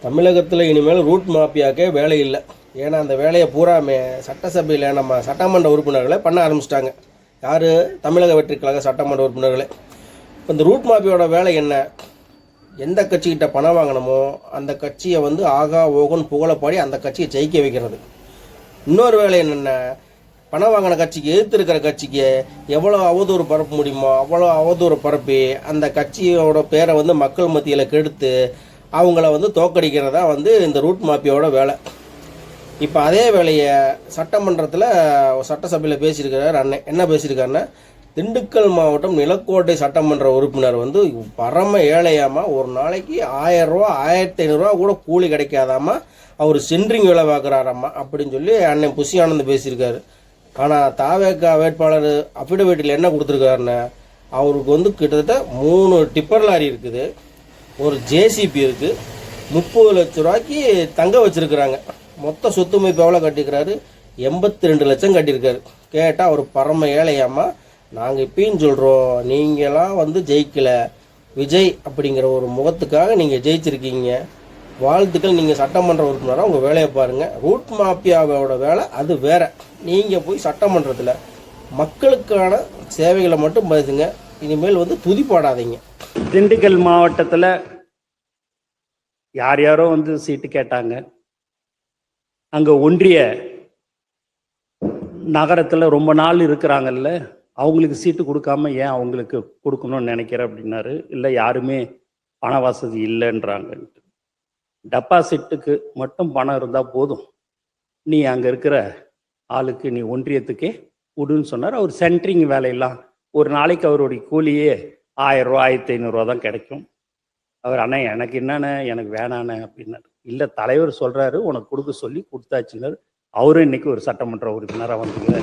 தமிழகத்தில் இனிமேல் ரூட் மாஃபியாக்கே வேலை இல்லை. ஏன்னா அந்த வேலையை பூராமே சட்டசபையில் நம்ம சட்டமன்ற உறுப்பினர்களே பண்ண ஆரம்பிச்சிட்டாங்க. யார்? தமிழக வெற்றிக் கழக சட்டமன்ற உறுப்பினர்களே. இப்போ இந்த ரூட் மாஃபியோட வேலை என்ன? எந்த கட்சிக்கிட்ட பணம் வாங்கணுமோ அந்த கட்சியை ஆகா ஓகோன்னு புகழப்பாடி அந்த கட்சியை ஜெயிக்க வைக்கிறது. இன்னொரு வேலை என்னென்ன, பணம் வாங்கின கட்சிக்கு எதிர்த்து இருக்கிற கட்சிக்கு எவ்வளோ அவதூறு பரப்ப முடியுமோ அவ்வளோ அவதூறு பரப்பி அந்த கட்சியோட பேரை மக்கள் மத்தியில் கெடுத்து அவங்கள தோக்கடிக்கிறதா இந்த ரூட் மாஃபியாவோட வேலை. இப்போ அதே வேலையை சட்டமன்றத்தில் சட்டசபையில் பேசியிருக்கிறார் அண்ணன். என்ன பேசியிருக்காருன்னா, திண்டுக்கல் மாவட்டம் நிலக்கோட்டை சட்டமன்ற உறுப்பினர் பரம ஏழையாமா, ஒரு நாளைக்கு 1000 ரூபா 1500 கூட கூலி கிடைக்காதாமா, அவர் சென்ட்ரிங் வேலை பார்க்குறாராம்மா அப்படின்னு சொல்லி அண்ணன் புஷி ஆனந்த் பேசியிருக்காரு. ஆனால் தாவேகா வேட்பாளர் அஃபிடவிட்டில் என்ன கொடுத்துருக்காருன்னா, அவருக்கு கிட்டத்தட்ட 3 டிப்பர் லாரி இருக்குது, ஒரு ஜேசிபி இருக்குது, 30 லட்ச ரூபாய்க்கு தங்க வச்சுருக்குறாங்க. மொத்த சொத்து மதிப்பு எவ்வளோ கட்டியிருக்கிறாரு? 82 லட்சம் கட்டியிருக்காரு. கேட்டால் அவர் பரம ஏழையாமா, நாங்கள் இப்பயும் சொல்கிறோம், நீங்களாம் ஜெயிக்கலை, விஜய் அப்படிங்கிற ஒரு முகத்துக்காக நீங்கள் ஜெயிச்சிருக்கீங்க, வாழ்த்துக்கள், நீங்கள் சட்டமன்ற உறுப்பினராக உங்கள் வேலையை பாருங்கள். ரூட் மாஃபியாவோட வேலை அது வேறு. நீங்கள் போய் சட்டமன்றத்தில் மக்களுக்கான சேவைகளை மட்டும் பேசுங்க. இனிமேல் துதிப்பாடாதீங்க. திண்டுக்கல் மாவட்டத்தில் யார் யாரோ சீட்டு கேட்டாங்க. அங்கே ஒன்றிய நகரத்தில் ரொம்ப நாள் இருக்கிறாங்கல்ல, அவங்களுக்கு சீட்டு கொடுக்காம ஏன் அவங்களுக்கு கொடுக்கணும்னு நினைக்கிறேன் அப்படின்னாரு. இல்லை, யாருமே பண வசதி இல்லைன்றாங்கன்ட்டு. டெபாசிட்டுக்கு மட்டும் பணம் இருந்தால் போதும், நீ அங்கே இருக்கிற ஆளுக்கு நீ ஒன்றியத்துக்கே விடுன்னு சொன்னார். அவர் சென்ட்ரிங் வேலையெல்லாம் ஒரு நாளைக்கு அவருடைய கூலியே 1000 ரூபா 1500 ரூபா தான் கிடைக்கும். அவர் அண்ணா எனக்கு என்னண்ணே, எனக்கு வேணாண்ணே அப்படின்னாரு. இல்லை, தலைவர் சொல்கிறாரு உனக்கு கொடுக்க சொல்லி கொடுத்தாச்சுன்னாரு. அவரும் இன்னைக்கு ஒரு சட்டமன்ற உறுப்பினராக வந்துங்க.